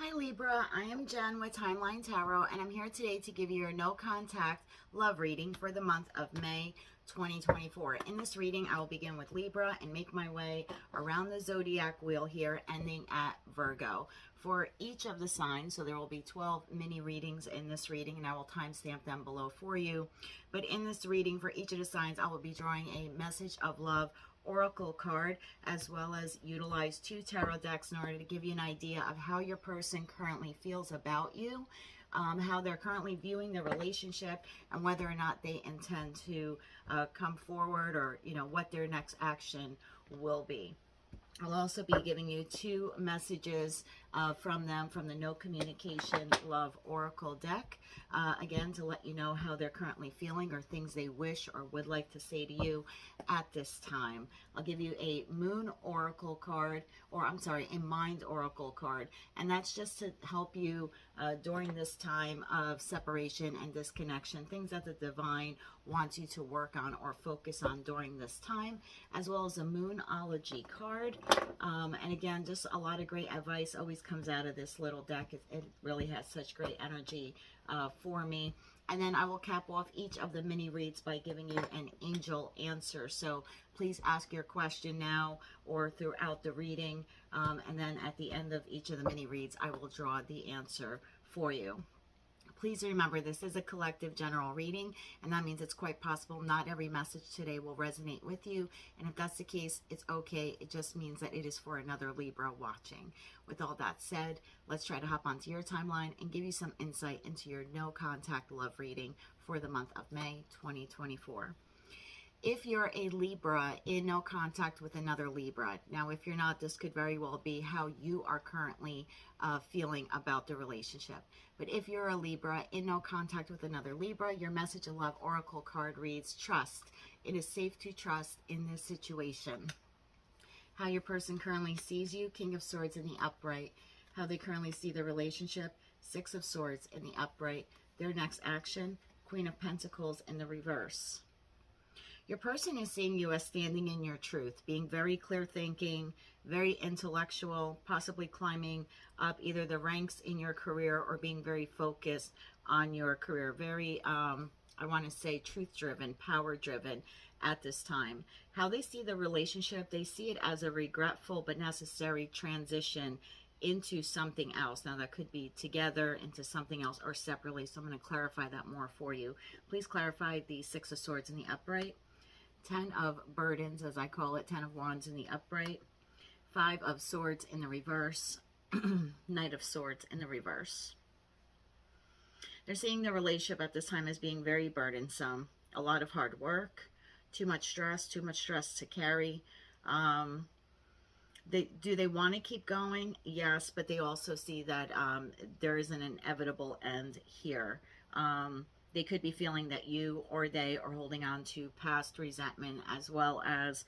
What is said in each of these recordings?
Hi Libra, I am Jen with Timeline Tarot, and I'm here today to give you your no contact love reading for the month of May 2024. In this reading, I will begin with Libra and make my way around the zodiac wheel here, ending at Virgo. For each of the signs, so there will be 12 mini readings in this reading, and I will timestamp them below for you. But in this reading, for each of the signs, I will be drawing a message of love oracle card, as well as utilize 2 tarot decks in order to give you an idea of how your person currently feels about you, how they're currently viewing the relationship, and whether or not they intend to come forward, or what their next action will be. I'll also be giving you 2 messages from them from the No Communication Love Oracle deck. Again, to let you know how they're currently feeling or things they wish or would like to say to you at this time. I'll give you a Moon Oracle card, or I'm sorry, a Mind Oracle card. And that's just to help you during this time of separation and disconnection, things that the divine wants you to work on or focus on during this time, as well as a Moonology card. And again, just a lot of great advice always comes out of this little deck. It really has such great energy for me. And then I will cap off each of the mini reads by giving you an angel answer. So please ask your question now or throughout the reading. And then at the end of each of the mini reads, I will draw the answer for you. Please remember, this is a collective general reading, and that means it's quite possible not every message today will resonate with you. And if that's the case, it's okay. It just means that it is for another Libra watching. With all that said, let's try to hop onto your timeline and give you some insight into your no contact love reading for the month of May 2024. If you're a Libra in no contact with another Libra, now if you're not, this could very well be how you are currently feeling about the relationship. But if you're a Libra in no contact with another Libra, your message of love oracle card reads, trust. It is safe to trust in this situation. How your person currently sees you, King of Swords in the upright. How they currently see the relationship, 6 of Swords in the upright. Their next action, Queen of Pentacles in the reverse. Your person is seeing you as standing in your truth, being very clear thinking, very intellectual, possibly climbing up either the ranks in your career or being very focused on your career. Very, I want to say truth driven, power driven at this time. How they see the relationship, they see it as a regretful but necessary transition into something else. Now that could be together into something else or separately. So I'm going to clarify that more for you. Please clarify the 6 of Swords in the upright. 10 of burdens, as I call it, 10 of wands in the upright, 5 of swords in the reverse, Knight of Swords in the reverse. They're seeing the relationship at this time as being very burdensome, a lot of hard work, too much stress to carry. Do they want to keep going? Yes, but they also see that there is an inevitable end here. They could be feeling that you or they are holding on to past resentment, as well as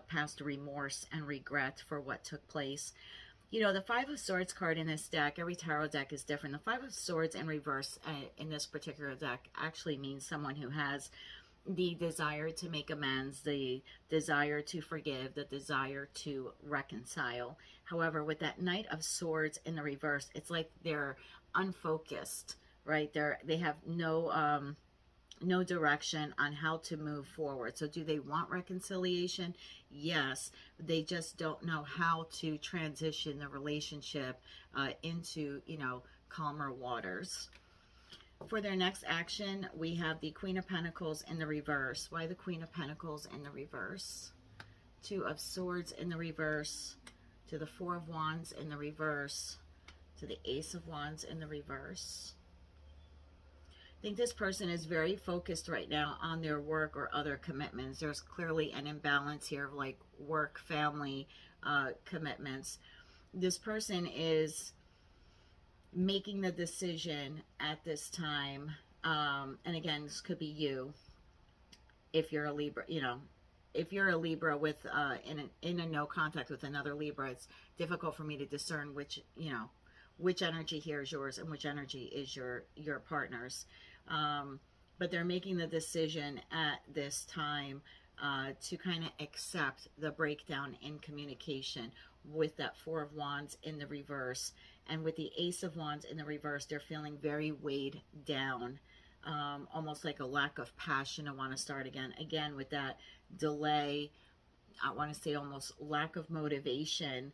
past remorse and regret for what took place. You know, the 5 of Swords card in this deck, every tarot deck is different. The 5 of Swords in reverse in this particular deck actually means someone who has the desire to make amends, the desire to forgive, the desire to reconcile. However, with that Knight of Swords in the reverse, it's like they're unfocused. Right, they have no direction on how to move forward. So do they want reconciliation? Yes, they just don't know how to transition the relationship into, calmer waters. For their next action, we have the Queen of Pentacles in the reverse. Why the Queen of Pentacles in the reverse? 2 of Swords in the reverse, to the 4 of Wands in the reverse, to the Ace of Wands in the reverse. I think this person is very focused right now on their work or other commitments. There's clearly an imbalance here of like work, family commitments. This person is making the decision at this time. And again, this could be you. If you're a Libra, if you're a Libra with in a no contact with another Libra, it's difficult for me to discern which energy here is yours and which energy is your partner's. But they're making the decision at this time to kind of accept the breakdown in communication with that Four of Wands in the reverse. And with the Ace of Wands in the reverse, they're feeling very weighed down, almost like a lack of passion to want to start again. Again, with that delay, I want to say almost lack of motivation.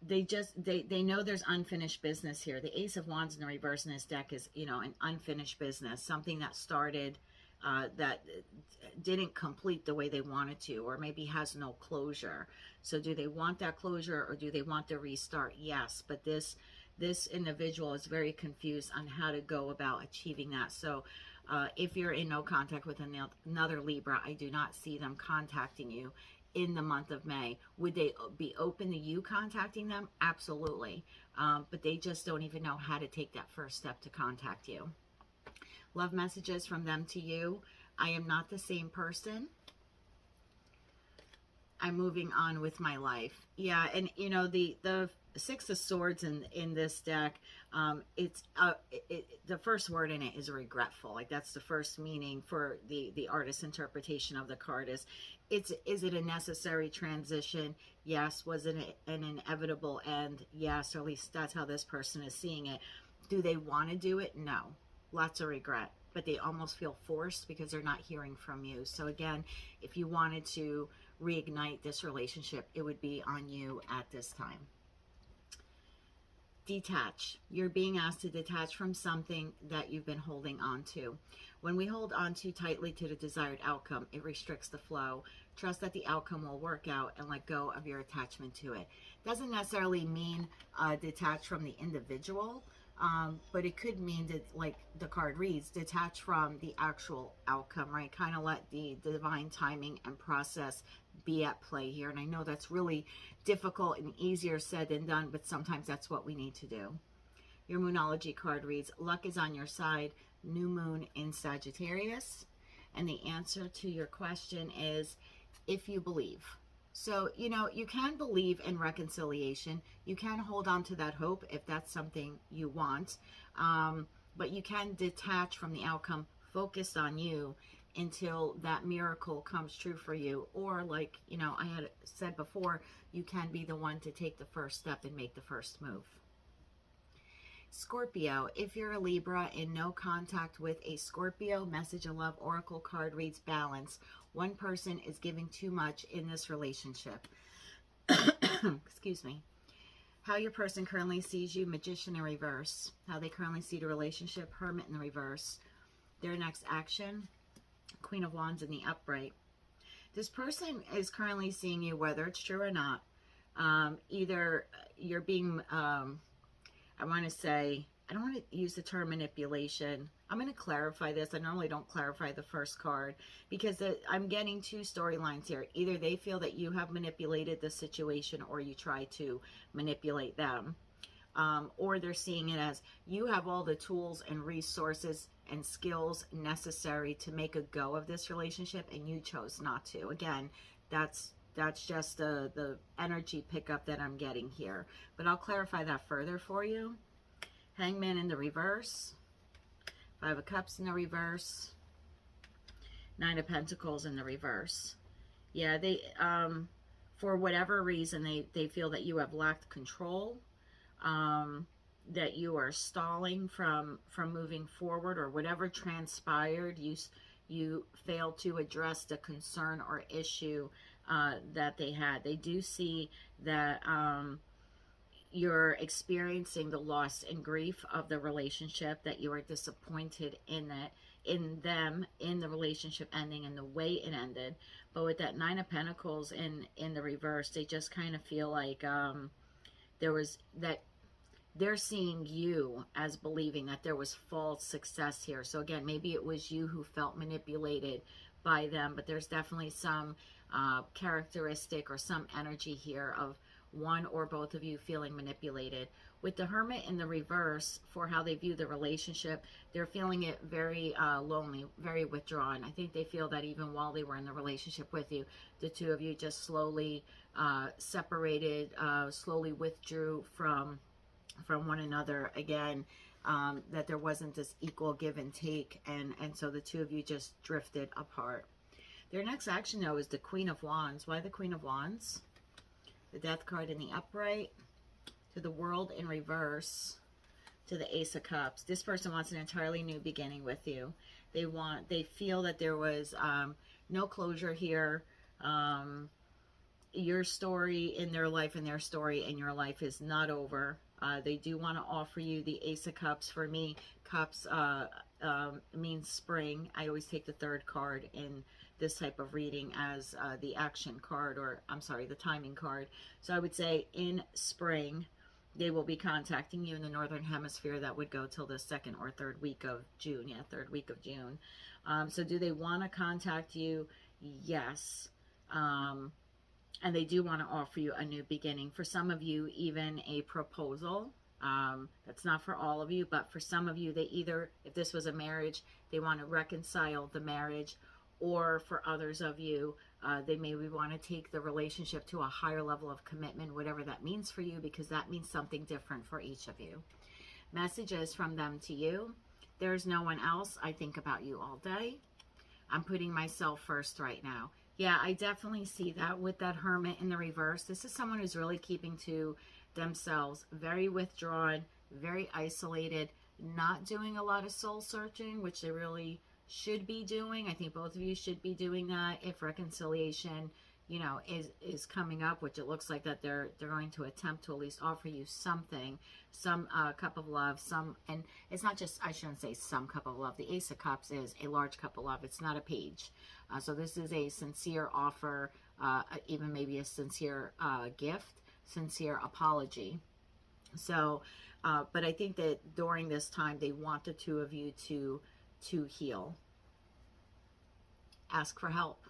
They know there's unfinished business here. The Ace of Wands in the reverse in this deck is, you know, an unfinished business, something that started, that didn't complete the way they wanted to, or maybe has no closure. So do they want that closure, or do they want the restart? Yes, but this individual is very confused on how to go about achieving that. So if you're in no contact with another Libra, I do not see them contacting you in the month of May. Would they be open to you contacting them? Absolutely. But they just don't even know how to take that first step to contact you. Love messages from them to you. I am not the same person. I'm moving on with my life. Yeah, and you know, the Six of Swords in this deck, the first word in it is regretful. Like, that's the first meaning for the artist's interpretation of the card is it a necessary transition? Yes. Was it an inevitable end? Yes, or at least that's how this person is seeing it. Do they want to do it? No. Lots of regret, but they almost feel forced because they're not hearing from you. So again, if you wanted to reignite this relationship, it would be on you at this time. Detach. You're being asked to detach from something that you've been holding on to. When we hold on too tightly to the desired outcome, it restricts the flow. Trust that the outcome will work out and let go of your attachment to it. Doesn't necessarily mean detach from the individual, but it could mean that, like the card reads, detach from the actual outcome, right? Kind of let the divine timing and process be at play here. And I know that's really difficult and easier said than done, but sometimes that's what we need to do. Your Moonology card reads, luck is on your side, new moon in Sagittarius. And the answer to your question is, if you believe. So, you know, you can believe in reconciliation. You can hold on to that hope if that's something you want. But you can detach from the outcome, focus on you until that miracle comes true for you. Or, like, you know, I had said before, you can be the one to take the first step and make the first move. Scorpio, if you're a Libra in no contact with a Scorpio, message of love oracle card reads balance. One person is giving too much in this relationship. Excuse me. How your person currently sees you, Magician in reverse. How they currently see the relationship, Hermit in the reverse. Their next action, Queen of Wands in the upright. This person is currently seeing you, whether it's true or not. Either you're being, I want to say, I don't want to use the term manipulation. I'm going to clarify this. I normally don't clarify the first card because I'm getting two storylines here. Either they feel that you have manipulated the situation or you try to manipulate them. Or they're seeing it as you have all the tools and resources and skills necessary to make a go of this relationship and you chose not to. Again, that's just the energy pickup that I'm getting here. But I'll clarify that further for you. Hangman in the reverse. Five of Cups in the reverse. Nine of Pentacles in the reverse. Yeah, they for whatever reason they feel that you have lacked control, that you are stalling from moving forward, or whatever transpired, you failed to address the concern or issue that they had. They do see that you're experiencing the loss and grief of the relationship, that you are disappointed in them, in the relationship ending and the way it ended. But with that Nine of Pentacles in the reverse, they just kind of feel like they're seeing you as believing that there was false success here. So again, maybe it was you who felt manipulated by them, but there's definitely some characteristic or some energy here of one or both of you feeling manipulated. With the Hermit in the reverse, for how they view the relationship, they're feeling it very lonely, very withdrawn. I think they feel that even while they were in the relationship with you, the two of you just slowly separated, slowly withdrew from one another. Again, that there wasn't this equal give and take, and so the two of you just drifted apart. Their next action, though, is the Queen of Wands. Why the Queen of Wands? The Death card in the upright, to the World in reverse, to the Ace of Cups. This person wants an entirely new beginning with you. They feel that there was no closure here. Your story in their life and their story in your life is not over. They do want to offer you the Ace of Cups. For me, Cups means spring. I always take the third card in this type of reading as the action card, or I'm sorry, the timing card. So I would say in spring, they will be contacting you in the Northern Hemisphere. That would go till the second or third week of June. Yeah, third week of June. So do they want to contact you? Yes. And they do want to offer you a new beginning. For some of you, even a proposal. That's not for all of you, but for some of you, they either, if this was a marriage, they want to reconcile the marriage, or for others of you, they maybe want to take the relationship to a higher level of commitment, whatever that means for you, because that means something different for each of you. Messages from them to you. There's no one else. I think about you all day. I'm putting myself first right now. Yeah, I definitely see that with that Hermit in the reverse. This is someone who's really keeping to themselves, very withdrawn, very isolated, not doing a lot of soul searching, which they really should be doing. I think both of you should be doing that if reconciliation, you know, is coming up, which it looks like that they're going to attempt to at least offer you something, some cup of love, some, and it's not just, I shouldn't say some cup of love. The Ace of Cups is a large cup of love. It's not a page. So this is a sincere offer, even maybe a sincere gift, sincere apology. So, but I think that during this time, they want the two of you to heal. Ask for help.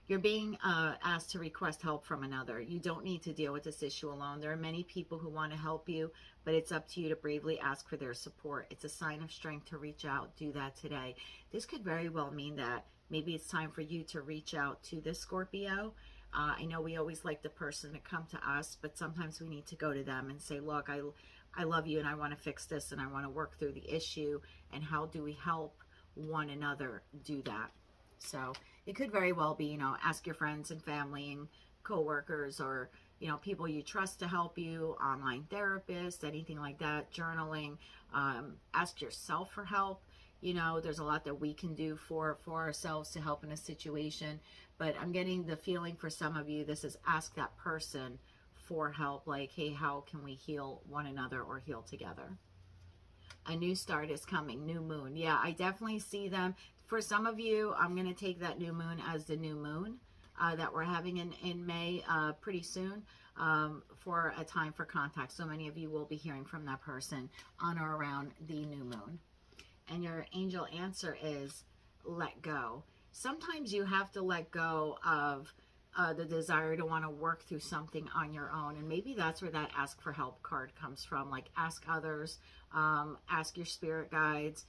You're being asked to request help from another. You don't need to deal with this issue alone. There are many people who want to help you, but it's up to you to bravely ask for their support. It's a sign of strength to reach out. Do that today. This could very well mean that maybe it's time for you to reach out to this Scorpio. I know we always like the person to come to us, but sometimes we need to go to them and say, look, I love you and I want to fix this and I want to work through the issue. And how do we help one another do that? So it could very well be, you know, ask your friends and family and coworkers, or, you know, people you trust to help you, online therapists, anything like that, journaling. Ask yourself for help. You know, there's a lot that we can do for ourselves to help in a situation, but I'm getting the feeling for some of you, this is ask that person for help, like, hey, how can we heal one another or heal together? A new start is coming, new moon. Yeah, I definitely see them. For some of you, I'm going to take that new moon as the new moon that we're having in May pretty soon for a time for contact. So many of you will be hearing from that person on or around the new moon. And your angel answer is let go. Sometimes you have to let go of the desire to want to work through something on your own. And maybe that's where that ask for help card comes from. Like ask others, ask your spirit guides,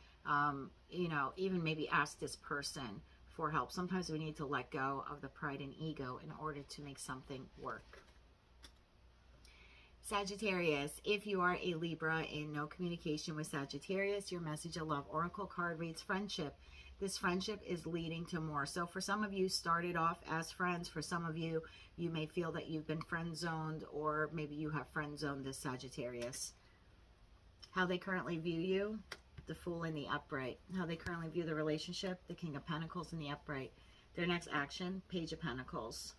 you know, even maybe ask this person for help. Sometimes we need to let go of the pride and ego in order to make something work. Sagittarius, if you are a Libra in no communication with Sagittarius, your message of love oracle card reads friendship. This friendship is leading to more. So for some of you, started off as friends. For some of you, you may feel that you've been friend zoned, or maybe you have friend zoned this Sagittarius. How they currently view you, the Fool in the upright. How they currently view the relationship, the King of Pentacles in the upright. Their next action, Page of Pentacles.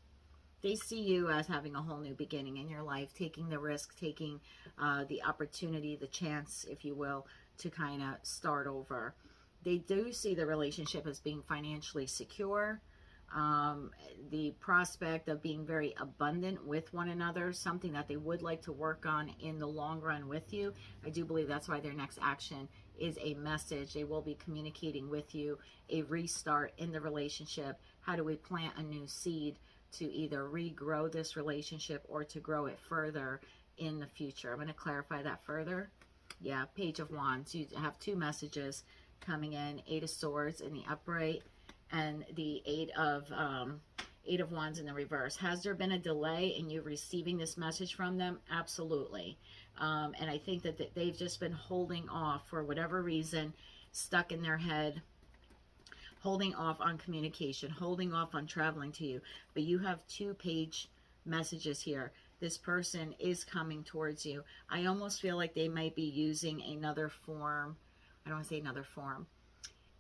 They see you as having a whole new beginning in your life, taking the risk, taking the opportunity, the chance, if you will, to kind of start over. They do see the relationship as being financially secure. The prospect of being very abundant with one another, something that they would like to work on in the long run with you. I do believe that's why their next action is a message. They will be communicating with you a restart in the relationship. How do we plant a new seed to either regrow this relationship or to grow it further in the future? I'm going to clarify that further. Yeah, Page of Wands. You have two messages coming in. Eight of Swords in the upright and the Eight Eight of Wands in the reverse. Has there been a delay in you receiving this message from them? Absolutely. And I think that they've just been holding off for whatever reason, stuck in their head, holding off on communication, holding off on traveling to you. But you have 2-page messages here. This person is coming towards you. I almost feel like they might be using another form. I don't want to say another form.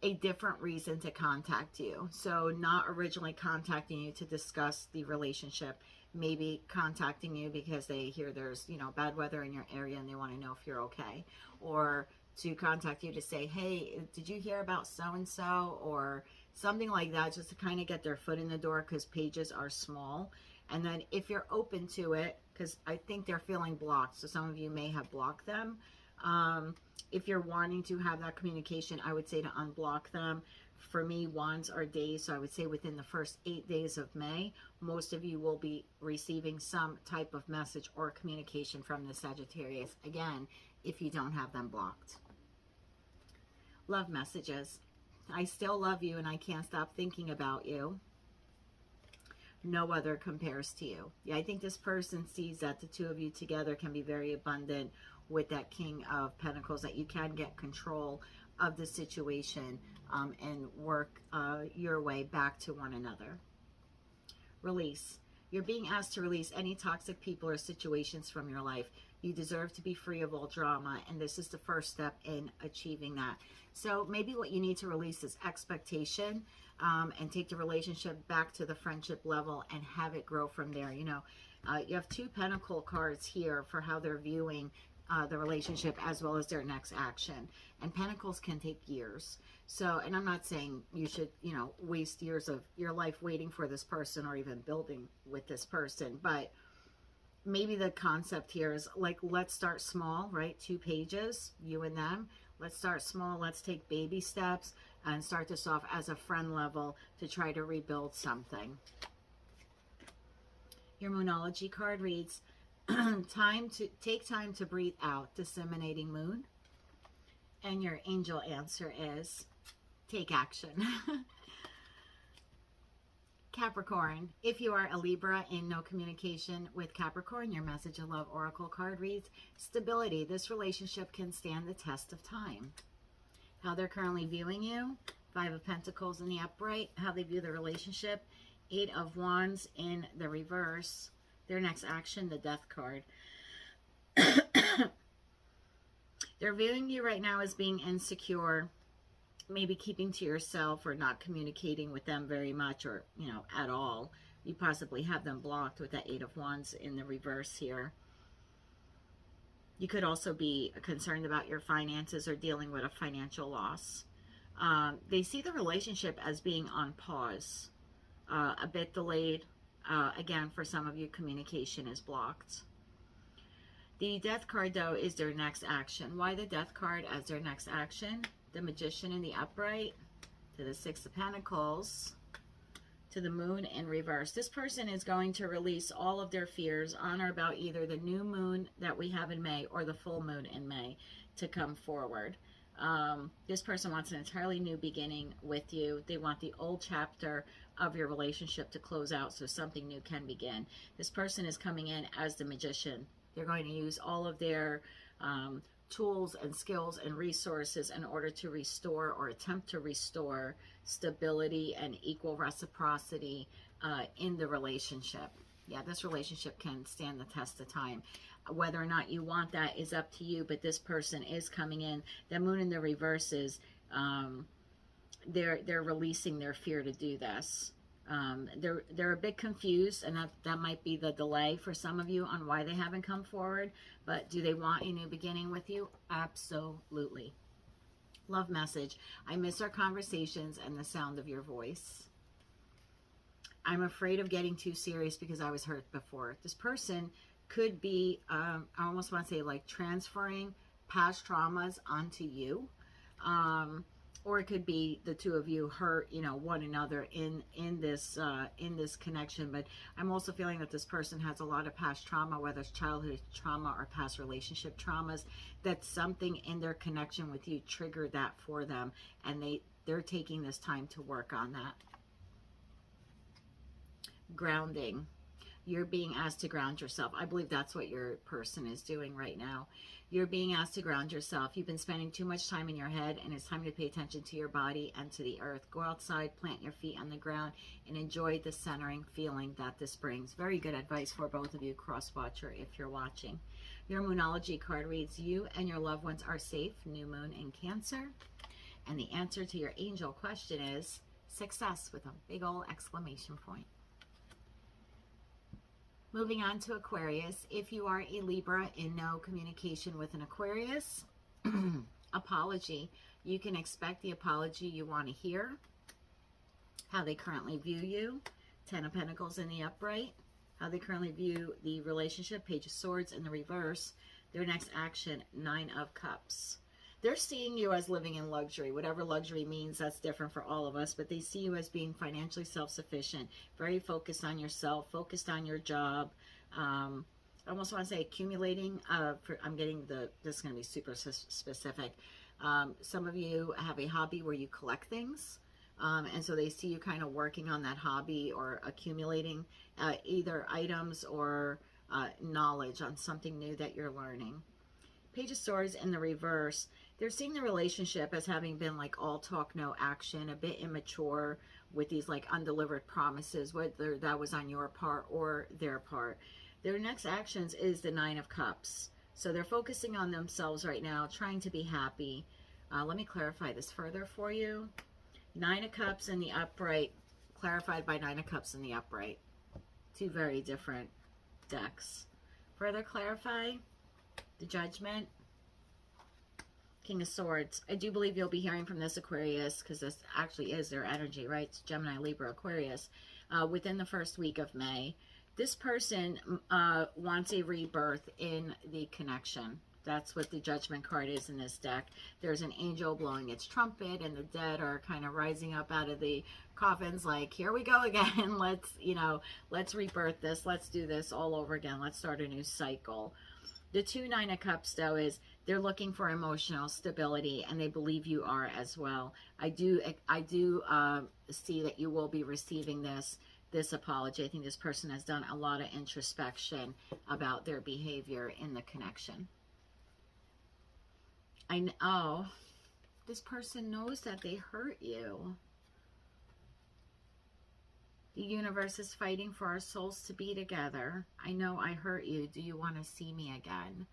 A different reason to contact you. So not originally contacting you to discuss the relationship, maybe contacting you because they hear there's, you know, bad weather in your area and they want to know if you're okay, or to contact you to say, hey, did you hear about so-and-so, or something like that, just to kind of get their foot in the door, because pages are small. And then if you're open to it, because I think they're feeling blocked, so some of you may have blocked them. If you're wanting to have that communication, I would say to unblock them. For me, wands are days, so I would say within the first 8 days of May, most of you will be receiving some type of message or communication from the Sagittarius. Again, if you don't have them blocked. Love messages. I still love you and I can't stop thinking about you. No other compares to you. Yeah, I think this person sees that the two of you together can be very abundant with that King of Pentacles, that you can get control of the situation and work your way back to one another. Release. You're being asked to release any toxic people or situations from your life. You deserve to be free of all drama, and this is the first step in achieving that. So maybe what you need to release is expectation, and take the relationship back to the friendship level and have it grow from there. You know, you have 2 Pentacle cards here for how they're viewing the relationship as well as their next action. And Pentacles can take years. So, and I'm not saying you should, you know, waste years of your life waiting for this person or even building with this person. But maybe the concept here is like, let's start small, right? 2 pages, you and them. Let's start small. Let's take baby steps and start this off as a friend level to try to rebuild something. Your Moonology card reads, take time to breathe out, disseminating moon. And your angel answer is, take action. Capricorn, if you are a Libra in no communication with Capricorn, your message of love oracle card reads, stability. This relationship can stand the test of time. How they're currently viewing you, 5 of Pentacles in the upright. How they view the relationship, 8 of Wands in the reverse. Their next action, the Death card. They're viewing you right now as being insecure, maybe keeping to yourself or not communicating with them very much, or, you know, at all. You possibly have them blocked with that 8 of Wands in the reverse here. You could also be concerned about your finances or dealing with a financial loss. They see the relationship as being on pause, a bit delayed. Again, for some of you, communication is blocked. The Death card, though, is their next action. Why the Death card as their next action? The Magician in the upright, to the 6 of Pentacles, to the Moon in reverse. This person is going to release all of their fears on or about either the new moon that we have in May or the full moon in May to come forward. This person wants an entirely new beginning with you. They want the old chapter of your relationship to close out so something new can begin. This person is coming in as the Magician. They're going to use all of their tools and skills and resources in order to restore or attempt to restore stability and equal reciprocity in the relationship. Yeah, this relationship can stand the test of time. Whether or not you want that is up to you, but this person is coming in. The Moon in the reverse is they're releasing their fear to do this. They're a bit confused, and that might be the delay for some of you on why they haven't come forward. But do they want a new beginning with you? Absolutely. Love message. I miss our conversations and the sound of your voice. I'm afraid of getting too serious because I was hurt before. This person could be, I almost want to say, like transferring past traumas onto you. Or it could be the two of you hurt, you know, one another in this connection. But I'm also feeling that this person has a lot of past trauma, whether it's childhood trauma or past relationship traumas, that something in their connection with you triggered that for them, and they're taking this time to work on that. grounding. You're being asked to ground yourself. I believe that's what your person is doing right now. You're being asked to ground yourself. You've been spending too much time in your head, and it's time to pay attention to your body and to the earth. Go outside, plant your feet on the ground, and enjoy the centering feeling that this brings. Very good advice for both of you, cross-watcher, if you're watching. Your Moonology card reads, you and your loved ones are safe, new moon in Cancer. And the answer to your angel question is success with a big old exclamation point. Moving on to Aquarius. If you are a Libra in no communication with an Aquarius, apology. You can expect the apology you want to hear. How they currently view you. 10 of Pentacles in the upright. How they currently view the relationship. Page of Swords in the reverse. Their next action, 9 of Cups. They're seeing you as living in luxury. Whatever luxury means, that's different for all of us. But they see you as being financially self-sufficient, very focused on yourself, focused on your job. I almost want to say accumulating. I'm getting this is going to be super specific. Some of you have a hobby where you collect things. And so they see you kind of working on that hobby or accumulating either items or knowledge on something new that you're learning. Page of Swords in the reverse. They're seeing the relationship as having been like all talk, no action, a bit immature with these like undelivered promises, whether that was on your part or their part. Their next actions is the 9 of Cups. So they're focusing on themselves right now, trying to be happy. Let me clarify this further for you. 9 of Cups in the upright, clarified by 9 of Cups in the upright. Two very different decks. Further clarify, the Judgment, King of Swords. I do believe you'll be hearing from this Aquarius, because this actually is their energy, right? It's Gemini, Libra, Aquarius, within the first week of May. This person wants a rebirth in the connection. That's what the Judgment card is in this deck. There's an angel blowing its trumpet, and the dead are kind of rising up out of the coffins like, here we go again. Let's rebirth this. Let's do this all over again. Let's start a new cycle. The 2 9 of Cups, though, is they're looking for emotional stability, and they believe you are as well. I do see that you will be receiving this apology. I think this person has done a lot of introspection about their behavior in the connection. I know this person knows that they hurt you. The universe is fighting for our souls to be together. I know I hurt you. Do you want to see me again?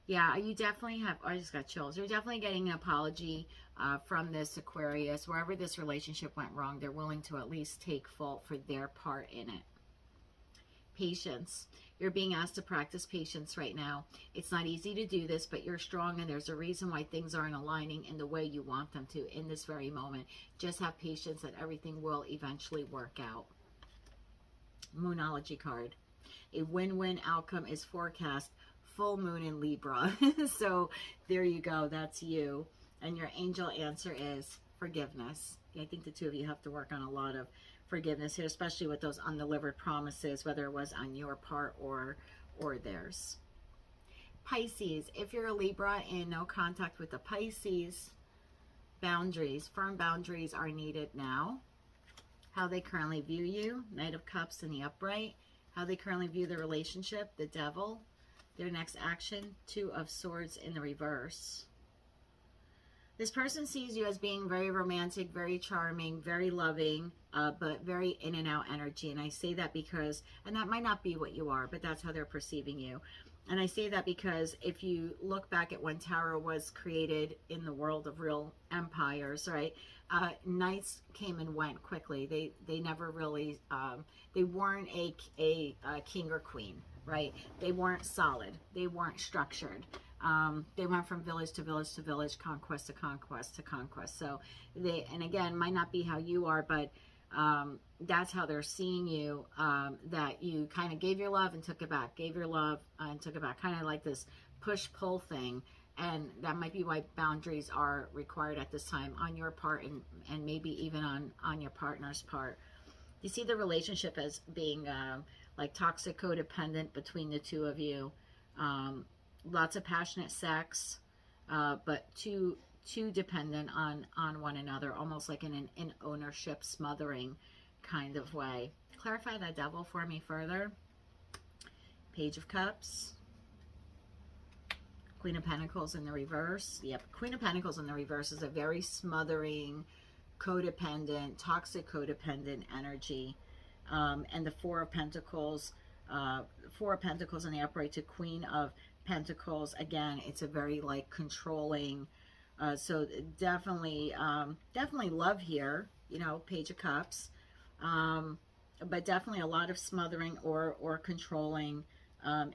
Yeah, you definitely have. Oh, I just got chills. You're definitely getting an apology from this Aquarius. Wherever this relationship went wrong, they're willing to at least take fault for their part in it. Patience. You're being asked to practice patience right now. It's not easy to do this, but you're strong, and there's a reason why things aren't aligning in the way you want them to in this very moment. Just have patience that everything will eventually work out. Moonology card. A win-win outcome is forecast. Full moon in Libra. So there you go. That's you. And your angel answer is forgiveness. I think the two of you have to work on a lot of forgiveness here, especially with those undelivered promises, whether it was on your part or theirs. Pisces. If you're a Libra in no contact with the Pisces, boundaries, firm boundaries are needed now. How they currently view you, Knight of Cups in the upright. How they currently view the relationship, the Devil. Their next action, 2 of Swords in the reverse. This person sees you as being very romantic, very charming, very loving, but very in and out energy. And I say that because, and that might not be what you are, but that's how they're perceiving you. And I say that because if you look back at when tarot was created in the world of real empires, right? Knights came and went quickly. They never really, they weren't a king or queen, right? They weren't solid. They weren't structured. They went from village to village to village, conquest to conquest to conquest. So they, and again, might not be how you are, but that's how they're seeing you, that you kind of gave your love and took it back, gave your love and took it back, kind of like this push-pull thing. And that might be why boundaries are required at this time on your part, and maybe even on your partner's part. You see the relationship as being like toxic codependent between the two of you. Lots of passionate sex, but too dependent on one another, almost like in an ownership smothering kind of way. Clarify that devil for me further. Page of Cups. Queen of Pentacles in the reverse. Yep, Queen of Pentacles in the reverse is a very smothering, codependent, toxic codependent energy. And the Four of Pentacles in the upright to Queen of Pentacles. Again, it's a very like controlling. So definitely love here. You know, Page of Cups. But definitely a lot of smothering or controlling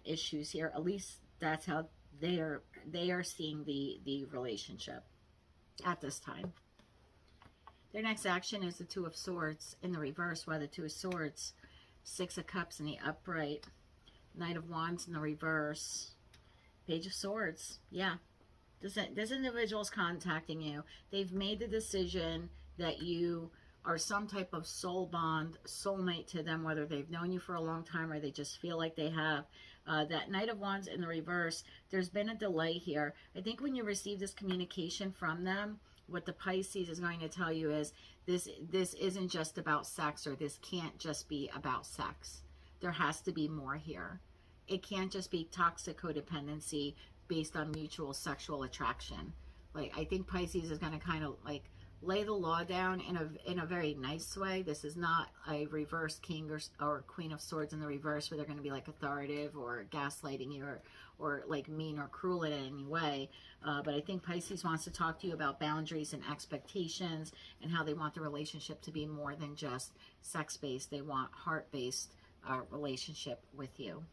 issues here. At least that's how they are seeing the relationship at this time. Their next action is the Two of Swords in the reverse. Why the Two of Swords? Six of Cups in the upright. Knight of Wands in the reverse. Page of Swords. Yeah. This individual's contacting you. They've made the decision that you are some type of soul bond, soulmate to them, whether they've known you for a long time or they just feel like they have. That Knight of Wands in the reverse, there's been a delay here. I think when you receive this communication from them, what the Pisces is going to tell you is this isn't just about sex, or this can't just be about sex. There has to be more here. It can't just be toxic codependency based on mutual sexual attraction. Like, I think Pisces is going to kind of like lay the law down in a very nice way. This is not a reverse King or Queen of Swords in the reverse where they're going to be like authoritative or gaslighting you or like mean or cruel in any way. But I think Pisces wants to talk to you about boundaries and expectations and how they want the relationship to be more than just sex-based. They want heart-based relationship with you.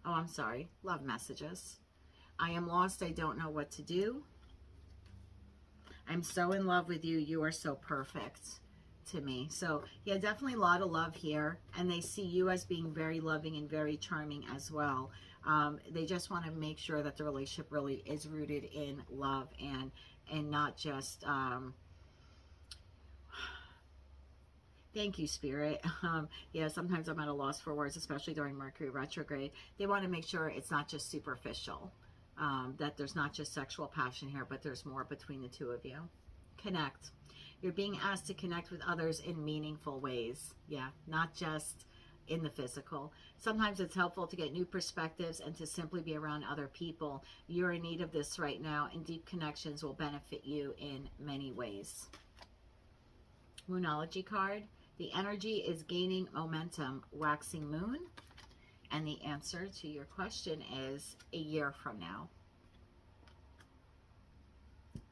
Oh, I'm sorry. Love messages. I am lost. I don't know what to do. I'm so in love with you. You are so perfect to me. So yeah, definitely a lot of love here. And they see you as being very loving and very charming as well. They just want to make sure that the relationship really is rooted in love and not just... Thank you, Spirit. Yeah, sometimes I'm at a loss for words, especially during Mercury retrograde. They want to make sure it's not just superficial. That there's not just sexual passion here, but there's more between the two of you. Connect. You're being asked to connect with others in meaningful ways. Yeah, not just in the physical. Sometimes it's helpful to get new perspectives and to simply be around other people. You're in need of this right now, and deep connections will benefit you in many ways. Moonology card. The energy is gaining momentum. Waxing moon. And the answer to your question is a year from now.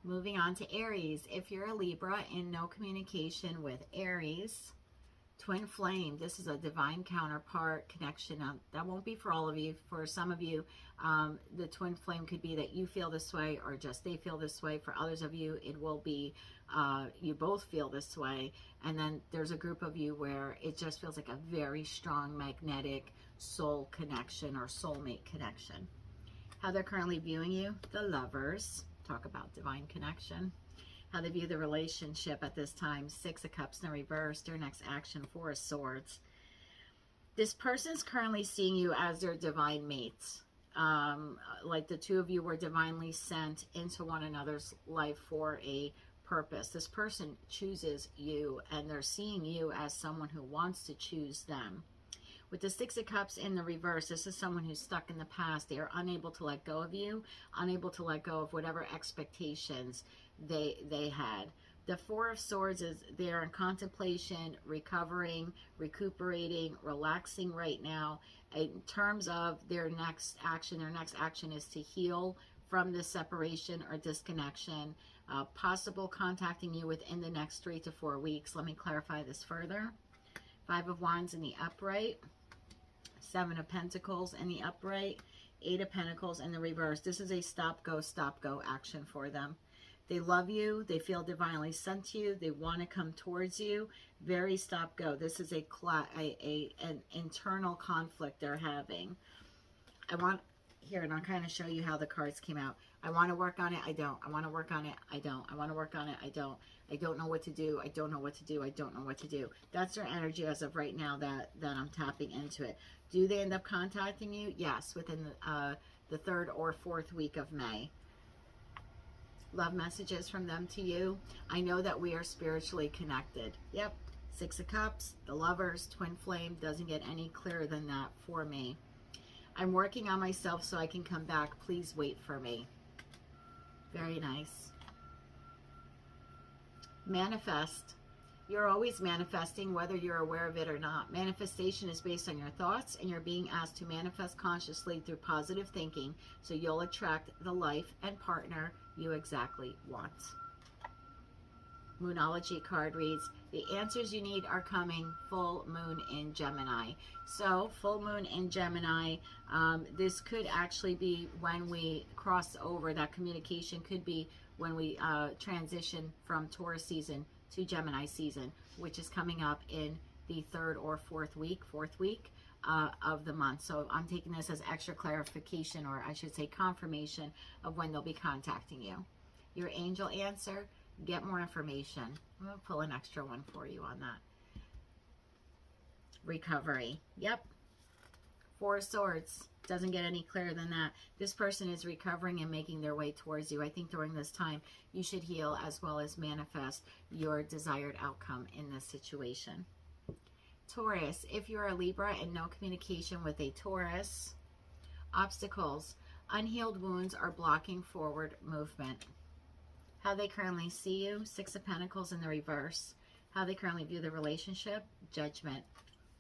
Moving on to Aries. If you're a Libra in no communication with Aries, twin flame. This is a divine counterpart connection. That won't be for all of you. For some of you, the twin flame could be that you feel this way or just they feel this way. For others of you, it will be you both feel this way. And then there's a group of you where it just feels like a very strong magnetic soul connection or soulmate connection. How they're currently viewing you, the Lovers. Talk about divine connection. How they view the relationship at this time, Six of Cups in reverse. Their next action, Four of Swords. This person's currently seeing you as their divine mates. Like the two of you were divinely sent into one another's life for a purpose. This person chooses you, and they're seeing you as someone who wants to choose them. With the Six of Cups in the reverse, this is someone who's stuck in the past. They are unable to let go of you, unable to let go of whatever expectations they had. The Four of Swords is they're in contemplation, recovering, recuperating, relaxing right now. In terms of their next action is to heal from this separation or disconnection. Possible contacting you within the next 3 to 4 weeks. Let me clarify this further. Five of Wands in the upright. Seven of Pentacles in the upright. Eight of Pentacles in the reverse. This is a stop, go action for them. They love you. They feel divinely sent to you. They want to come towards you. Very stop, go. This is an internal conflict they're having. And I'll kind of show you how the cards came out. I want to work on it. I don't. I want to work on it. I don't. I want to work on it. I don't. I don't know what to do. I don't know what to do. I don't know what to do. That's their energy as of right now that I'm tapping into it. Do they end up contacting you? Yes, within the 3rd or 4th week of May. Love messages from them to you. I know that we are spiritually connected. Yep. Six of Cups, the Lovers, Twin Flame. Doesn't get any clearer than that for me. I'm working on myself so I can come back. Please wait for me. Very nice. Manifest. You're always manifesting, whether you're aware of it or not. Manifestation is based on your thoughts, and you're being asked to manifest consciously through positive thinking, so you'll attract the life and partner you exactly want. Moonology card reads, the answers you need are coming. Full moon in Gemini. So full moon in Gemini, this could actually be when we cross over. That communication could be when we transition from Taurus season to Gemini season, which is coming up in the third or fourth week of the month. So I'm taking this as extra clarification, or I should say confirmation, of when they'll be contacting you. Your angel answer, get more information. I'm going to pull an extra one for you on that. Recovery. Yep. Four of Swords. Doesn't get any clearer than that. This person is recovering and making their way towards you. I think during this time, you should heal as well as manifest your desired outcome in this situation. Taurus. If you're a Libra and no communication with a Taurus, obstacles. Unhealed wounds are blocking forward movement. How they currently see you, Six of Pentacles in the reverse. How they currently view the relationship, Judgment.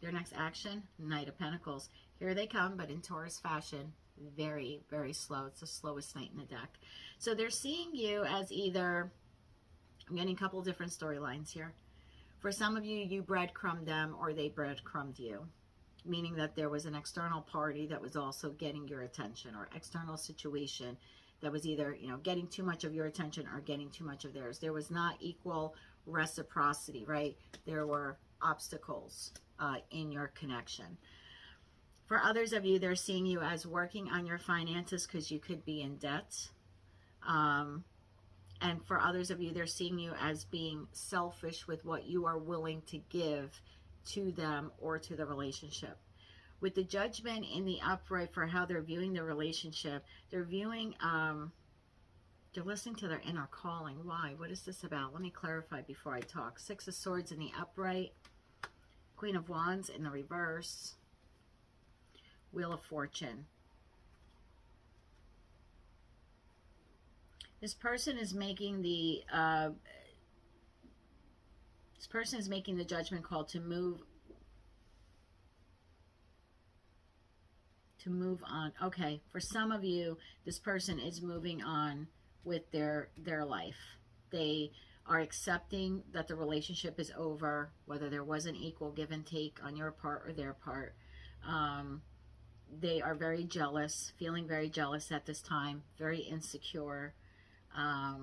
Their next action, Knight of Pentacles. Here they come, but in Taurus fashion, very, very slow. It's the slowest knight in the deck. So they're seeing you as either, I'm getting a couple different storylines here. For some of you, you breadcrumbed them or they breadcrumbed you. Meaning that there was an external party that was also getting your attention, or external situation that was either, you know, getting too much of your attention or getting too much of theirs. There was not equal reciprocity, right? There were obstacles in your connection. For others of you, they're seeing you as working on your finances because you could be in debt. And for others of you, they're seeing you as being selfish with what you are willing to give to them or to the relationship. With the Judgment in the upright for how they're viewing the relationship, they're viewing, they're listening to their inner calling. Why? What is this about? Let me clarify before I talk. Six of Swords in the upright, Queen of Wands in the reverse, Wheel of Fortune. This person is making the judgment call to move on. Okay, for some of you, this person is moving on with their life. They are accepting that the relationship is over, whether there was an equal give and take on your part or their part. They are very jealous, feeling very jealous at this time, very insecure. I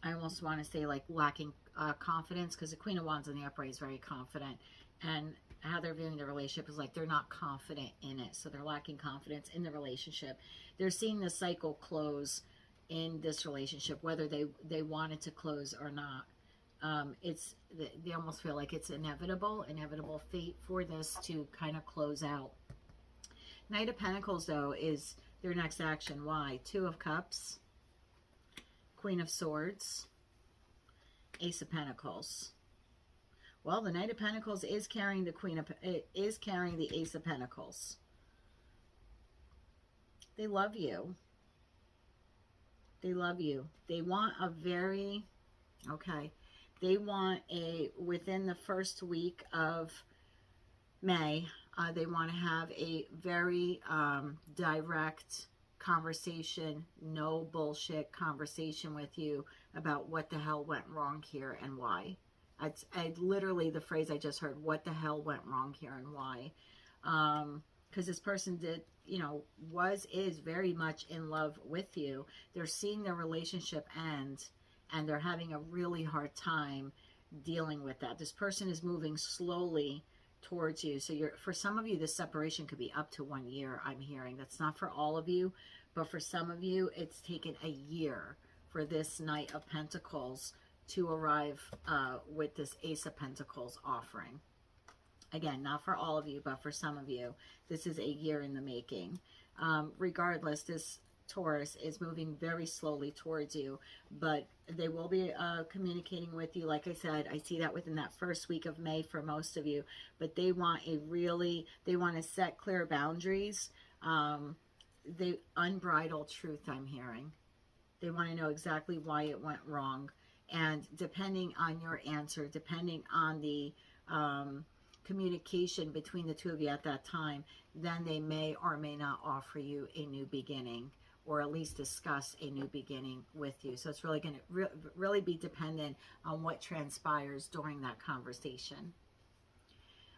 almost want to say like lacking confidence, because the Queen of Wands in the upright is very confident, and how they're viewing the relationship is like they're not confident in it, so they're lacking confidence in the relationship. They're seeing the cycle close in this relationship, whether they want it to close or not. They almost feel like it's inevitable fate for this to kind of close out. Knight of Pentacles, though, is their next action. Why? Two of Cups, Queen of Swords, Ace of Pentacles. Well, the Knight of Pentacles is carrying the Ace of Pentacles. They love you. They love you. They want a very, they want within the first week of May, they want to have a very direct conversation, no bullshit conversation with you about what the hell went wrong here and why. Literally the phrase I just heard, what the hell went wrong here and why. Because this person is very much in love with you. They're seeing their relationship end, and they're having a really hard time dealing with that. This person is moving slowly towards you. So for some of you, this separation could be up to 1 year, I'm hearing. That's not for all of you, but for some of you, it's taken a year for this Knight of Pentacles to arrive with this Ace of Pentacles offering. Again, not for all of you, but for some of you, this is a year in the making. Regardless, this Taurus is moving very slowly towards you, but they will be communicating with you. Like I said, I see that within that first week of May for most of you, but they want to set clear boundaries. The unbridled truth, I'm hearing. They want to know exactly why it went wrong. And depending on your answer, depending on the communication between the two of you at that time, then they may or may not offer you a new beginning, or at least discuss a new beginning with you. So it's really going to really be dependent on what transpires during that conversation.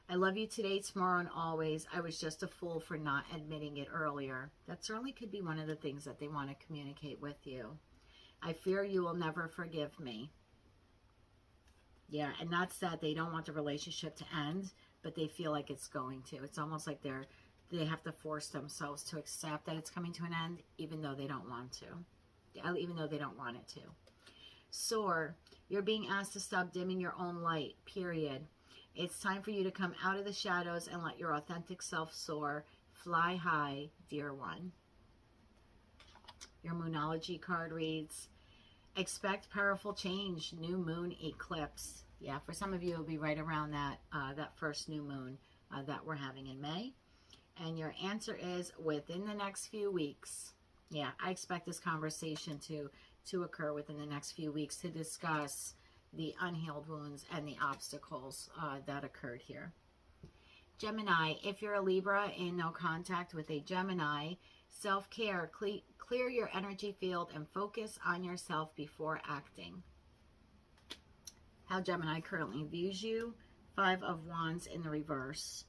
I love you today, tomorrow, and always. I was just a fool for not admitting it earlier. That certainly could be one of the things that they want to communicate with you. I fear you will never forgive me. Yeah, and that's that they don't want the relationship to end, but they feel like it's going to. It's almost like they have to force themselves to accept that it's coming to an end, even though they don't want to. Even though they don't want it to. Soar, you're being asked to stop dimming your own light, period. It's time for you to come out of the shadows and let your authentic self soar. Fly high, dear one. Your Moonology card reads, expect powerful change, new moon eclipse. Yeah, for some of you, it'll be right around that, that first new moon that we're having in May. And your answer is within the next few weeks. Yeah, I expect this conversation to occur within the next few weeks to discuss the unhealed wounds and the obstacles that occurred here. Gemini, if you're a Libra in no contact with a Gemini, self-care, clear your energy field and focus on yourself before acting. How Gemini currently views you, 5 of Wands in the reverse.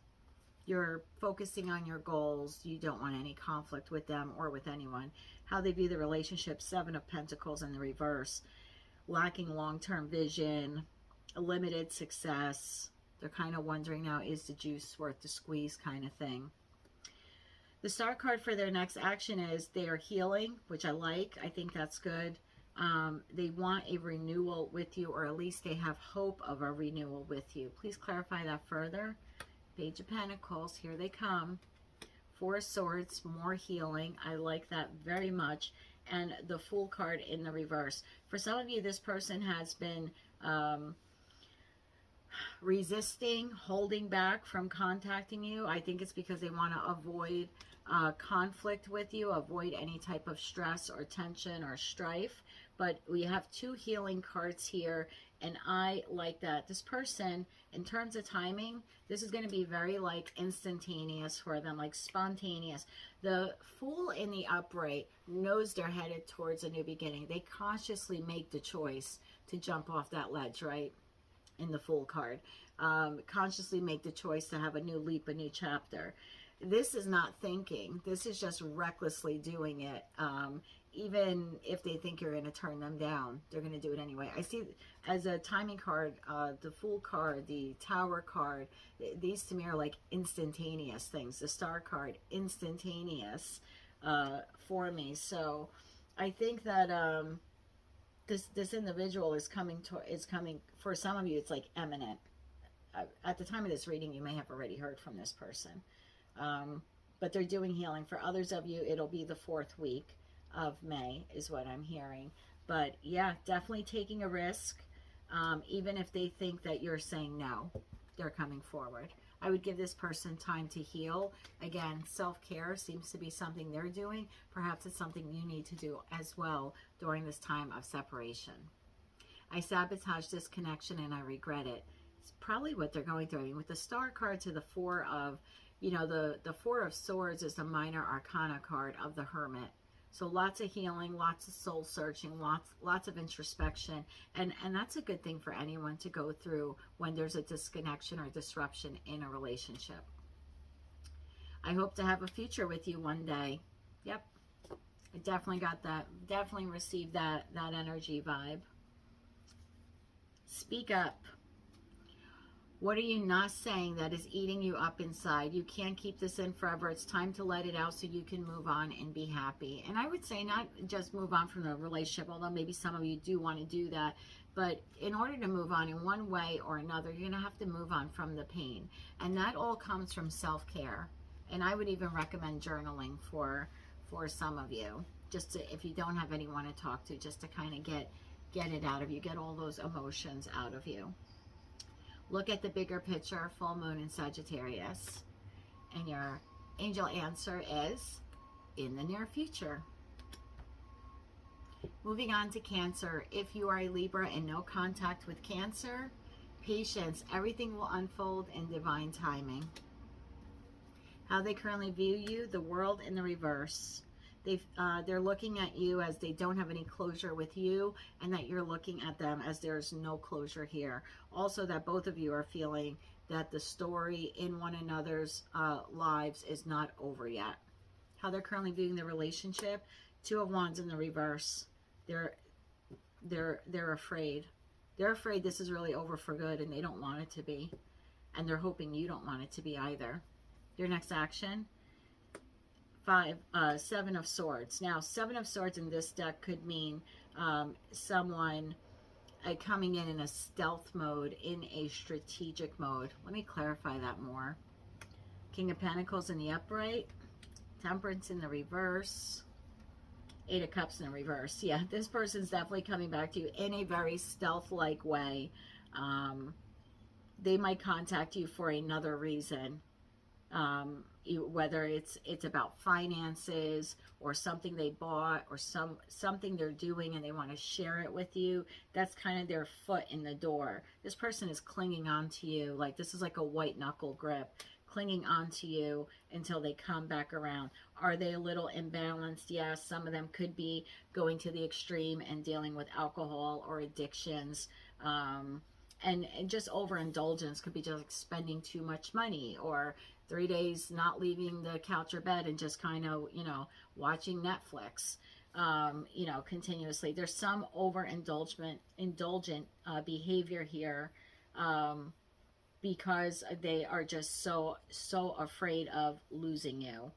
You're focusing on your goals. You don't want any conflict with them or with anyone. How they view the relationship, 7 of Pentacles in the reverse. Lacking long-term vision, limited success. They're kind of wondering now, is the juice worth the squeeze kind of thing. The Star card for their next action is they are healing, which I like. I think that's good. They want a renewal with you, or at least they have hope of a renewal with you. Please clarify that further. Page of Pentacles, here they come. 4 of Swords, more healing. I like that very much. And the Fool card in the reverse. For some of you, this person has been resisting, holding back from contacting you. I think it's because they want to avoid conflict with you, avoid any type of stress or tension or strife. But we have 2 healing cards here, and I like that. This person, in terms of timing, this is going to be very like instantaneous for them, like spontaneous. The Fool in the upright knows they're headed towards a new beginning. They consciously make the choice to jump off that ledge, right? In the Fool card. Consciously make the choice to have a new leap, a new chapter. This is not thinking. This is just recklessly doing it. Even if they think you're going to turn them down, they're going to do it anyway. I see as a timing card, the Fool card, the Tower card, these to me are like instantaneous things. The Star card, instantaneous for me. So I think that this individual is coming for some of you. It's like imminent. At the time of this reading, you may have already heard from this person, but they're doing healing. For others of you, it'll be the 4th week of May is what I'm hearing. But yeah, definitely taking a risk. Even if they think that you're saying no, they're coming forward. I would give this person time to heal. Again, self-care seems to be something they're doing. Perhaps it's something you need to do as well during this time of separation. I sabotaged this connection and I regret it. It's probably what they're going through. I mean, with the Star card to the 4 of, you know, the 4 of Swords is the minor arcana card of the Hermit. So lots of healing, lots of soul searching, lots of introspection. And that's a good thing for anyone to go through when there's a disconnection or disruption in a relationship. I hope to have a future with you one day. Yep. I definitely got that. Definitely received that energy vibe. Speak up. What are you not saying that is eating you up inside? You can't keep this in forever. It's time to let it out so you can move on and be happy. And I would say not just move on from the relationship, although maybe some of you do want to do that. But in order to move on in one way or another, you're going to have to move on from the pain. And that all comes from self-care. And I would even recommend journaling for for some of you. Just to, if you don't have anyone to talk to, just to kind of get it out of you, get all those emotions out of you. Look at the bigger picture, full moon in Sagittarius. And your angel answer is in the near future. Moving on to Cancer. If you are a Libra and no contact with Cancer, patience. Everything will unfold in divine timing. How they currently view you, the world in the reverse. They're looking at you as they don't have any closure with you, and that you're looking at them as there's no closure here. Also, that both of you are feeling that the story in one another's lives is not over yet. How they're currently viewing the relationship, Two of Wands in the reverse. They're afraid. They're afraid this is really over for good, and they don't want it to be. And they're hoping you don't want it to be either. Your next action, Seven of Swords. Now, Seven of Swords in this deck could mean someone coming in a stealth mode, in a strategic mode. Let me clarify that more. King of Pentacles in the upright, Temperance in the reverse, Eight of Cups in the reverse. Yeah, this person's definitely coming back to you in a very stealth-like way. They might contact you for another reason. Whether it's about finances or something they bought or something they're doing and they want to share it with you. That's kind of their foot in the door. This person is clinging on to you. Like, this is like a white knuckle grip, clinging on to you until they come back around. Are they a little imbalanced? Yes, some of them could be going to the extreme and dealing with alcohol or addictions. And just overindulgence could be just like spending too much money, or 3 days not leaving the couch or bed and just kind of, watching Netflix, continuously. There's some indulgent behavior here, because they are just so afraid of losing you.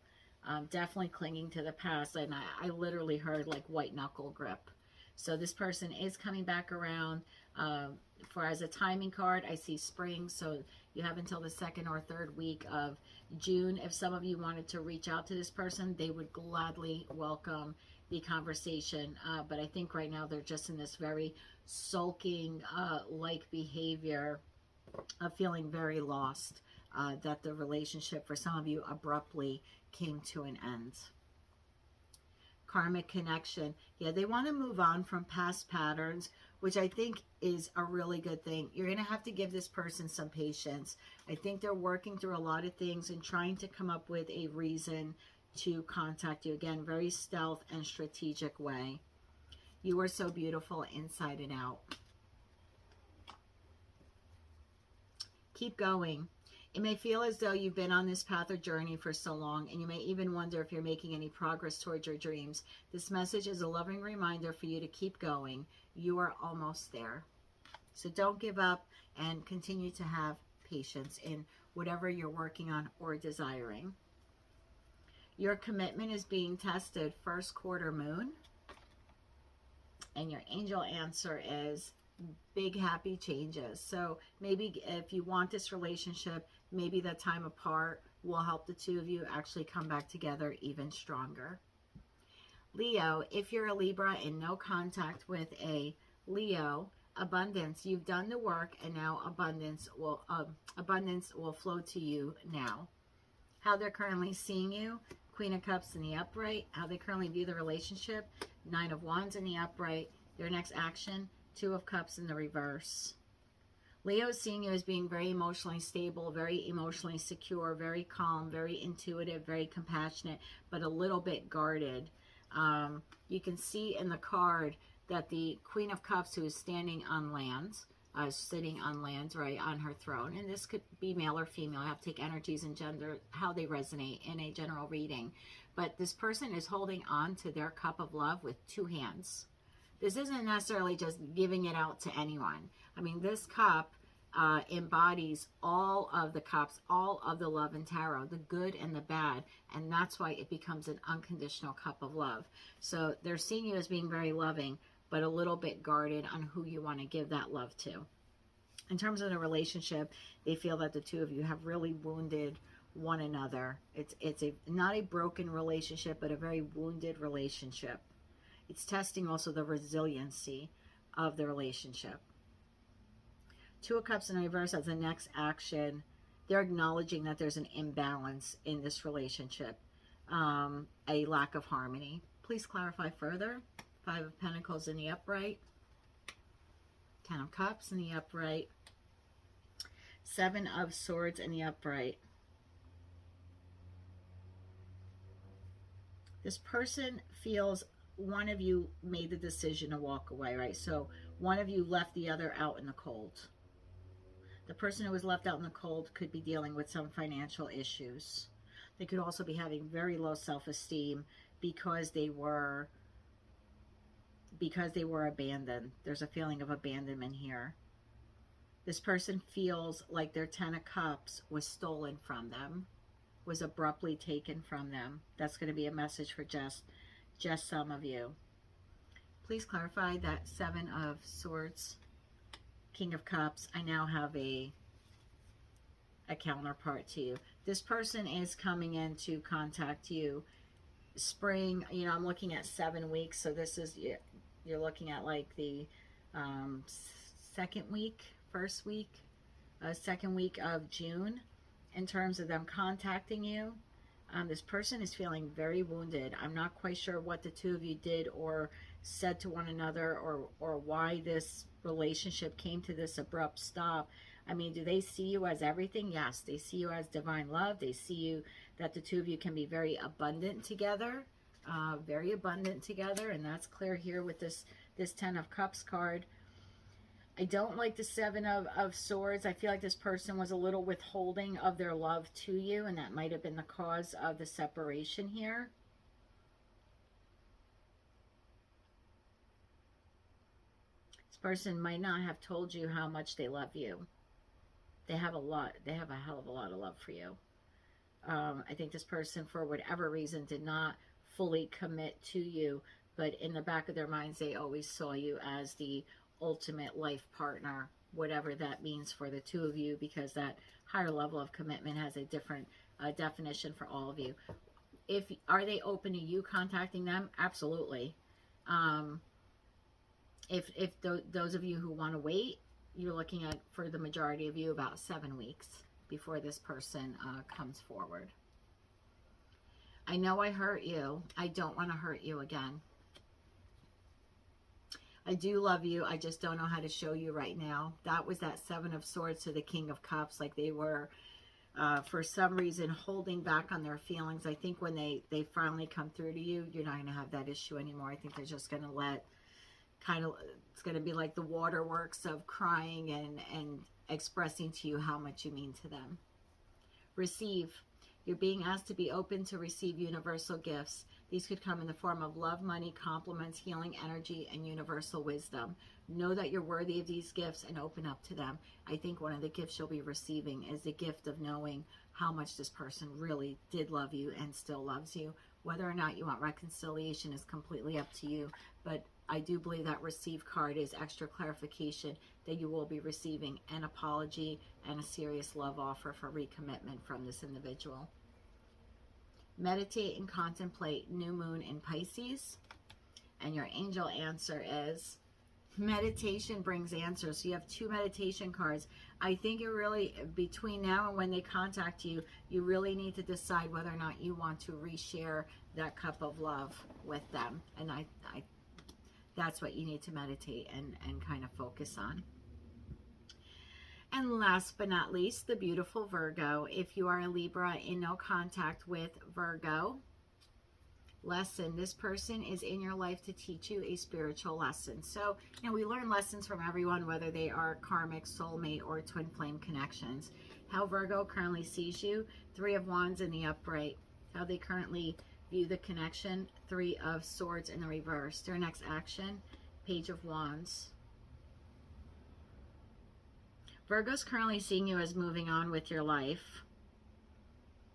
Definitely clinging to the past. And I literally heard like white knuckle grip. So this person is coming back around. For as a timing card, I see spring. So you have until the 2nd or 3rd week of June. If some of you wanted to reach out to this person, they would gladly welcome the conversation. But I think right now they're just in this very sulking like behavior of feeling very lost, that the relationship for some of you abruptly came to an end. Karmic connection. Yeah, they want to move on from past patterns, which I think is a really good thing. You're going to have to give this person some patience. I think they're working through a lot of things and trying to come up with a reason to contact you. Again, very stealth and strategic way. You are so beautiful inside and out. Keep going. It may feel as though you've been on this path or journey for so long, and you may even wonder if you're making any progress towards your dreams. This message is a loving reminder for you to keep going. You are almost there. So don't give up, and continue to have patience in whatever you're working on or desiring. Your commitment is being tested, 1st quarter moon. And your angel answer is big happy changes. So maybe if you want this relationship, maybe that time apart will help the two of you actually come back together even stronger. Leo, if you're a Libra and no contact with a Leo, abundance. You've done the work, and now abundance will flow to you now. How they're currently seeing you, Queen of Cups in the upright. How they currently view the relationship, 9 of Wands in the upright. Their next action, 2 of Cups in the reverse. Leo is seeing you as being very emotionally stable, very emotionally secure, very calm, very intuitive, very compassionate, but a little bit guarded. You can see in the card that the Queen of Cups, who is standing on land, sitting on land, right, on her throne. And this could be male or female. I have to take energies and gender, how they resonate in a general reading. But this person is holding on to their cup of love with 2 hands. This isn't necessarily just giving it out to anyone. I mean, this cup embodies all of the cups, all of the love in tarot, the good and the bad, and that's why it becomes an unconditional cup of love. So they're seeing you as being very loving, but a little bit guarded on who you want to give that love to. In terms of the relationship, they feel that the two of you have really wounded one another. It's not a broken relationship, but a very wounded relationship. It's testing also the resiliency of the relationship. Two of Cups in reverse as the next action. They're acknowledging that there's an imbalance in this relationship, a lack of harmony. Please clarify further. Five of Pentacles in the upright, Ten of Cups in the upright, Seven of Swords in the upright. This person feels one of you made the decision to walk away, right? So one of you left the other out in the cold. The person who was left out in the cold could be dealing with some financial issues. They could also be having very low self-esteem because they were abandoned. There's a feeling of abandonment here. This person feels like their Ten of Cups was stolen from them, was abruptly taken from them. That's going to be a message for just some of you. Please clarify that Seven of Swords, King of Cups. I now have a counterpart to you. This person is coming in to contact you. Spring, you know, I'm looking at 7 weeks, so this is, you're looking at like the second week of June in terms of them contacting you. This person is feeling very wounded. I'm not quite sure what the two of you did or said to one another, or why this relationship came to this abrupt stop. I mean, do they see you as everything? Yes, they see you as divine love. They see you, that the two of you can be very abundant together, and that's clear here with this Ten of Cups card. I don't like the Seven of Swords. I feel like this person was a little withholding of their love to you, and that might have been the cause of the separation here. This person might not have told you how much they love you. They have a hell of a lot of love for you. I think this person, for whatever reason, did not fully commit to you, but in the back of their minds, they always saw you as the ultimate life partner, whatever that means for the two of you, because that higher level of commitment has a different definition for all of you. Are they open to you contacting them? Absolutely. If those of you who want to wait, you're looking at, for the majority of you, about 7 weeks before this person comes forward. I know I hurt you. I don't want to hurt you again. I do love you. I just don't know how to show you right now. That was that Seven of Swords to the King of Cups. Like they were, for some reason, holding back on their feelings. I think when they finally come through to you, you're not going to have that issue anymore. I think they're just going to let, it's going to be like the waterworks of crying and expressing to you how much you mean to them. Receive. You're being asked to be open to receive universal gifts. These could come in the form of love, money, compliments, healing energy, and universal wisdom. Know that you're worthy of these gifts and open up to them. I think one of the gifts you'll be receiving is the gift of knowing how much this person really did love you and still loves you. Whether or not you want reconciliation is completely up to you, but I do believe that receive card is extra clarification that you will be receiving an apology and a serious love offer for recommitment from this individual. Meditate and contemplate new moon in Pisces. And your angel answer is, meditation brings answers. So you have 2 meditation cards. I think you really, between now and when they contact you, you really need to decide whether or not you want to reshare that cup of love with them. And I that's what you need to meditate and kind of focus on. And last but not least, the beautiful Virgo. If you are a Libra in no contact with Virgo, lesson. This person is in your life to teach you a spiritual lesson. So, you know, we learn lessons from everyone, whether they are karmic, soulmate, or twin flame connections. How Virgo currently sees you, 3 of Wands in the upright. How they currently view the connection, 3 of Swords in the reverse. Their next action, Page of Wands. Virgo's currently seeing you as moving on with your life.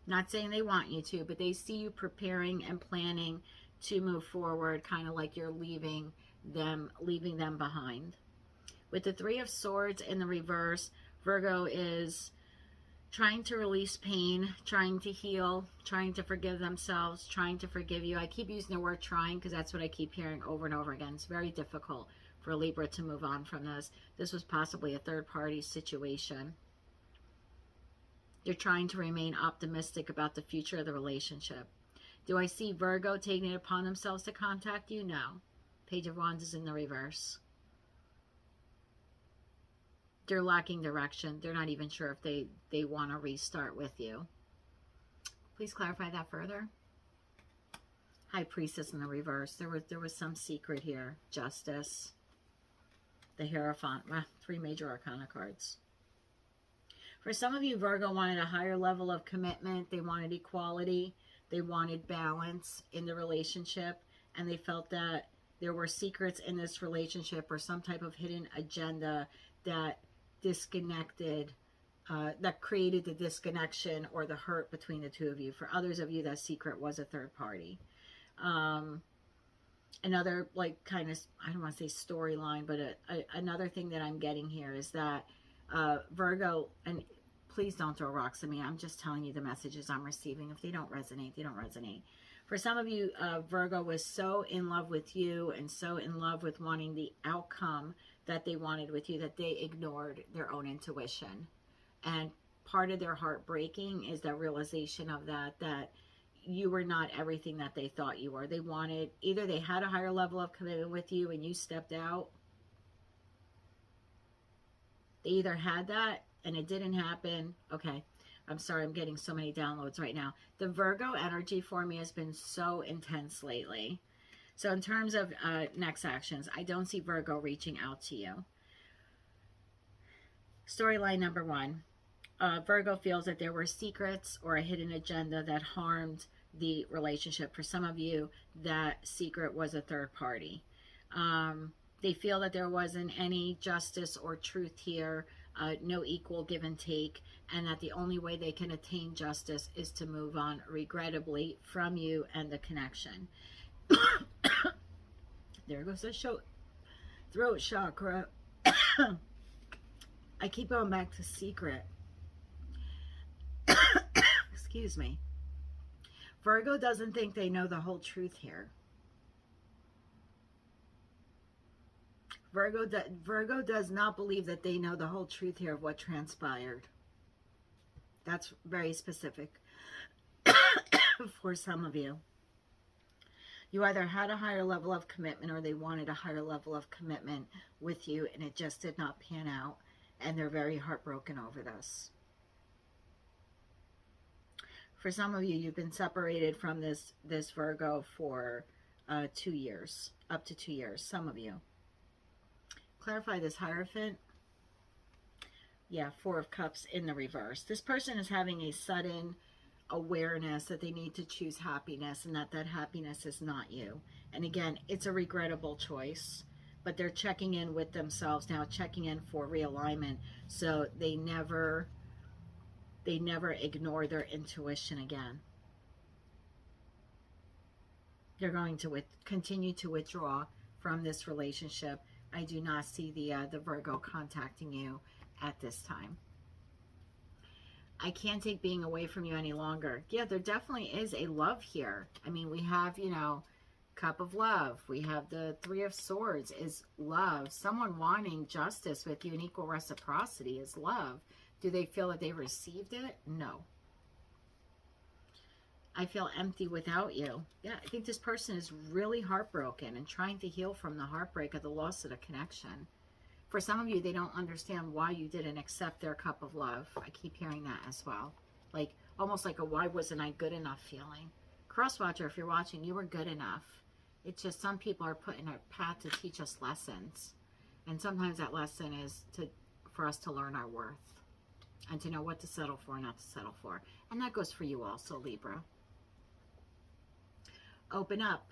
Not saying they want you to, but they see you preparing and planning to move forward, kind of like you're leaving them behind. With the 3 of Swords in the reverse, Virgo is trying to release pain, trying to heal, trying to forgive themselves, trying to forgive you. I keep using the word trying because that's what I keep hearing over and over again. It's very difficult for Libra to move on from this. This was possibly a third-party situation. You're trying to remain optimistic about the future of the relationship. Do I see Virgo taking it upon themselves to contact you? No. Page of Wands is in the reverse. They're lacking direction. They're not even sure if they want to restart with you. Please clarify that further. High Priestess in the reverse. There was some secret here. Justice. The Hierophant. Well, 3 major arcana cards. For some of you, Virgo wanted a higher level of commitment. They wanted equality. They wanted balance in the relationship. And they felt that there were secrets in this relationship or some type of hidden agenda that disconnected, that created the disconnection or the hurt between the two of you. For others of you, that secret was a third party. Another, like, kind of, I don't want to say storyline, but another thing that I'm getting here is that Virgo, and please don't throw rocks at me. I'm just telling you the messages I'm receiving. If they don't resonate, they don't resonate. For some of you, Virgo was so in love with you and so in love with wanting the outcome that they wanted with you that they ignored their own intuition. And part of their heartbreaking is the realization of that you were not everything that they thought you were. They wanted, either they had a higher level of commitment with you and you stepped out. They either had that and it didn't happen. Okay, I'm sorry, I'm getting so many downloads right now. The Virgo energy for me has been so intense lately. So in terms of next actions, I don't see Virgo reaching out to you. Storyline number 1. Virgo feels that there were secrets or a hidden agenda that harmed the relationship. For some of you, that secret was a third party. They feel that there wasn't any justice or truth here, no equal give and take, and that the only way they can attain justice is to move on, regrettably, from you and the connection. There goes the throat chakra. I keep going back to secret. Excuse me. Virgo doesn't think they know the whole truth here. Virgo does not believe that they know the whole truth here of what transpired. That's very specific for some of you. You either had a higher level of commitment or they wanted a higher level of commitment with you and it just did not pan out, and they're very heartbroken over this. For some of you, you've been separated from this Virgo for 2 years, up to 2 years, some of you. Clarify this Hierophant. Yeah, 4 of Cups in the reverse. This person is having a sudden awareness that they need to choose happiness and that happiness is not you. And again, it's a regrettable choice, but they're checking in with themselves now, checking in for realignment, so they never ignore their intuition again. They're going to continue to withdraw from this relationship. I do not see the Virgo contacting you at this time. I can't take being away from you any longer. Yeah, there definitely is a love here. I mean, we have, you know, Cup of Love. We have the 3 of Swords is love. Someone wanting justice with you and equal reciprocity is love. Do they feel that they received it? No. I feel empty without you. Yeah, I think this person is really heartbroken and trying to heal from the heartbreak of the loss of the connection. For some of you, they don't understand why you didn't accept their Cup of Love. I keep hearing that as well. Like, almost like a why wasn't I good enough feeling. Crosswatcher, if you're watching, you were good enough. It's just some people are put in a path to teach us lessons. And sometimes that lesson is for us to learn our worth. And to know what to settle for and not to settle for. And that goes for you also, Libra. Open up.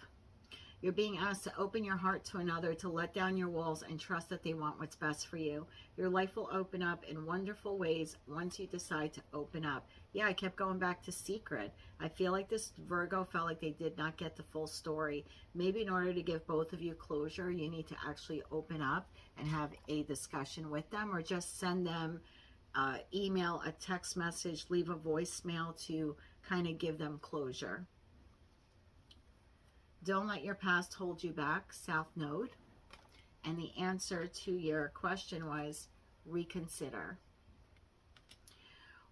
You're being asked to open your heart to another, to let down your walls and trust that they want what's best for you. Your life will open up in wonderful ways once you decide to open up. Yeah, I kept going back to secret. I feel like this Virgo felt like they did not get the full story. Maybe in order to give both of you closure, you need to actually open up and have a discussion with them, or just send them email, a text message, leave a voicemail to kind of give them closure. Don't let your past hold you back, South Node. And the answer to your question was reconsider.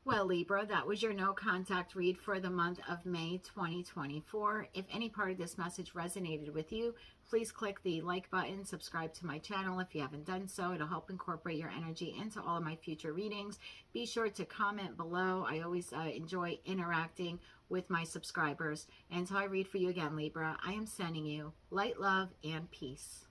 Well, Libra, that was your no contact read for the month of May 2024. If any part of this message resonated with you, please click the like button, subscribe to my channel if you haven't done so. It'll help incorporate your energy into all of my future readings. Be sure to comment below. I always enjoy interacting with my subscribers. And until I read for you again, Libra, I am sending you light, love, and peace.